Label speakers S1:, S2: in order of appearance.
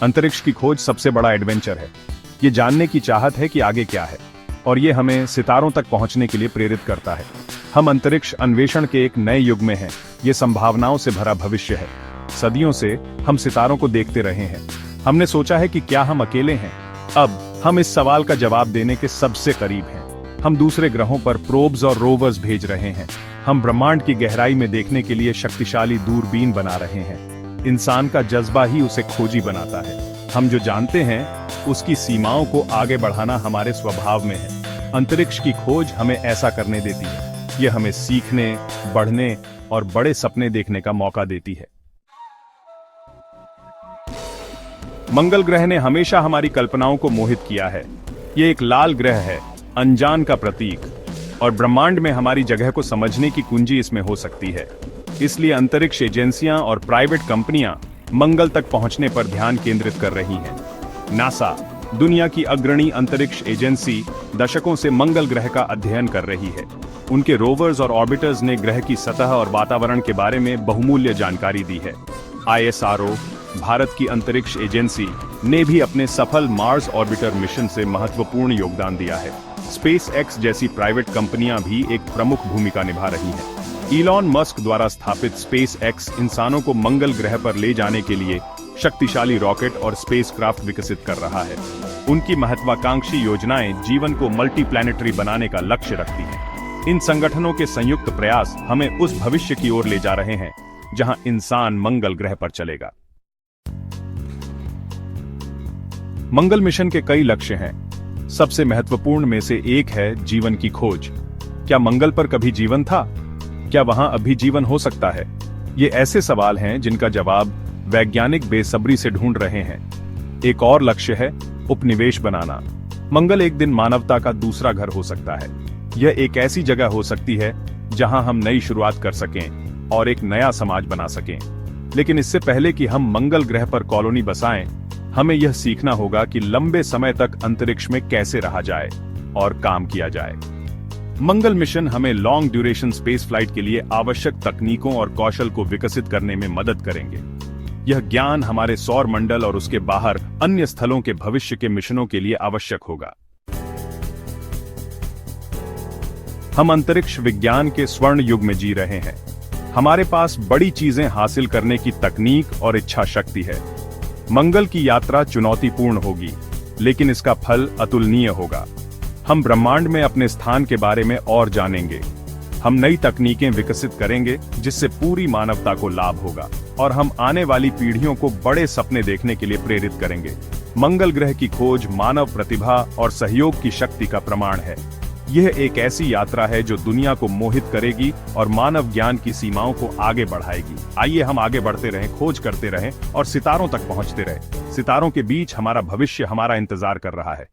S1: अंतरिक्ष की खोज सबसे बड़ा एडवेंचर है। ये जानने की चाहत है कि आगे क्या है, और ये हमें सितारों तक पहुंचने के लिए प्रेरित करता है। हम अंतरिक्ष अन्वेषण के एक नए युग में हैं। ये संभावनाओं से भरा भविष्य है। सदियों से हम सितारों को देखते रहे हैं। हमने सोचा है कि क्या हम अकेले हैं? अब हम इस सवाल का जवाब देने के सबसे करीब हैं। हम दूसरे ग्रहों पर प्रोब्स और रोवर्स भेज रहे हैं। हम ब्रह्मांड की गहराई में देखने के लिए शक्तिशाली दूरबीन बना रहे हैं। इंसान का जज्बा ही उसे खोजी बनाता है। हम जो जानते हैं उसकी सीमाओं को आगे बढ़ाना हमारे स्वभाव में है। अंतरिक्ष की खोज हमें ऐसा करने देती है। यह हमें सीखने, बढ़ने और बड़े सपने देखने का मौका देती है। मंगल ग्रह ने हमेशा हमारी कल्पनाओं को मोहित किया है। यह एक लाल ग्रह है, अनजान का प्रतीक, और ब्रह्मांड में हमारी जगह को समझने की कुंजी इसमें हो सकती है। इसलिए अंतरिक्ष एजेंसियां और प्राइवेट कंपनियां मंगल तक पहुंचने पर ध्यान केंद्रित कर रही हैं। नासा, दुनिया की अग्रणी अंतरिक्ष एजेंसी, दशकों से मंगल ग्रह का अध्ययन कर रही है। उनके रोवर्स और ऑर्बिटर्स ने ग्रह की सतह और वातावरण के बारे में बहुमूल्य जानकारी दी है। ISRO, भारत की अंतरिक्ष एजेंसी, ने भी अपने सफल मार्स ऑर्बिटर मिशन से महत्वपूर्ण योगदान दिया है। SpaceX जैसी प्राइवेट कंपनियां भी एक प्रमुख भूमिका निभा रही हैं। इलॉन मस्क द्वारा स्थापित SpaceX इंसानों को मंगल ग्रह पर ले जाने के लिए शक्तिशाली रॉकेट और स्पेसक्राफ्ट विकसित कर रहा है। उनकी महत्वाकांक्षी योजनाएं जीवन को मल्टीप्लैनेटरी बनाने का लक्ष्य रखती हैं। इन संगठनों के संयुक्त प्रयास हमें उस भविष्य की ओर ले जा रहे हैं जहां इंसान मंगल ग्रह पर चलेगा। मंगल मिशन के कई लक्ष्य हैं। सबसे महत्वपूर्ण में से एक है जीवन की खोज। क्या मंगल पर कभी जीवन था? क्या वहां अभी जीवन हो सकता है? ये ऐसे सवाल हैं जिनका जवाब वैज्ञानिक बेसब्री से ढूंढ रहे हैं। एक और लक्ष्य है उपनिवेश बनाना। मंगल एक दिन मानवता का दूसरा घर हो सकता है। यह एक ऐसी जगह हो सकती है जहां हम नई शुरुआत कर सकें और एक नया समाज बना सकें। लेकिन इससे पहले कि हम मंगल ग्रह पर कॉलोनी बसाएं, हमें यह सीखना होगा कि लंबे समय तक अंतरिक्ष में कैसे रहा जाए और काम किया जाए। मंगल मिशन हमें लॉन्ग ड्यूरेशन स्पेस फ्लाइट के लिए आवश्यक तकनीकों और कौशल को विकसित करने में मदद करेंगे। यह ज्ञान हमारे सौर मंडल और उसके बाहर अन्य स्थलों के भविष्य के मिशनों के लिए आवश्यक होगा। हम अंतरिक्ष विज्ञान के स्वर्ण युग में जी रहे हैं। हमारे पास बड़ी चीजें हासिल करने की तकनीक और इच्छा शक्ति है। मंगल की यात्रा चुनौतीपूर्ण होगी, लेकिन इसका फल अतुलनीय होगा। हम ब्रह्मांड में अपने स्थान के बारे में और जानेंगे। हम नई तकनीकें विकसित करेंगे जिससे पूरी मानवता को लाभ होगा, और हम आने वाली पीढ़ियों को बड़े सपने देखने के लिए प्रेरित करेंगे। मंगल ग्रह की खोज मानव प्रतिभा और सहयोग की शक्ति का प्रमाण है। यह एक ऐसी यात्रा है जो दुनिया को मोहित करेगी और मानव ज्ञान की सीमाओं को आगे बढ़ाएगी। आइए हम आगे बढ़ते रहें, खोज करते रहें और सितारों तक पहुंचते रहें। सितारों के बीच हमारा भविष्य हमारा इंतजार कर रहा है।